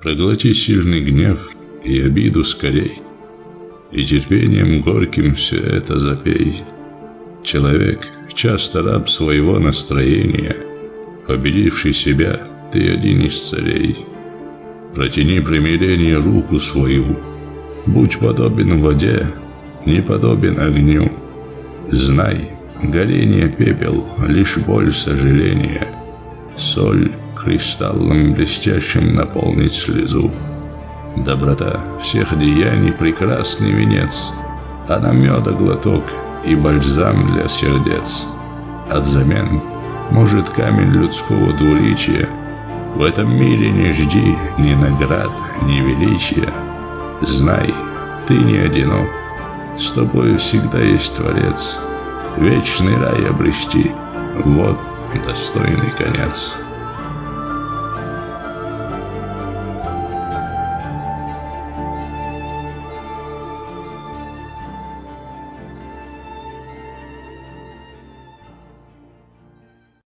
Проглоти сильный гнев и обиду скорей, и терпением горьким все это запей. Человек часто раб своего настроения, победивший себя, ты один из царей. Протяни примирение руку свою, будь подобен воде, не подобен огню. Знай, горение пепел, лишь боль сожаления. Соль кристаллом блестящим наполнить слезу. Доброта всех деяний прекрасный венец, она меда глоток и бальзам для сердец. А взамен, может, камень людского двуличия. В этом мире не жди ни наград, ни величия. Знай, ты не одинок, с тобой всегда есть Творец. Вечный рай обрести — вот достойный конец.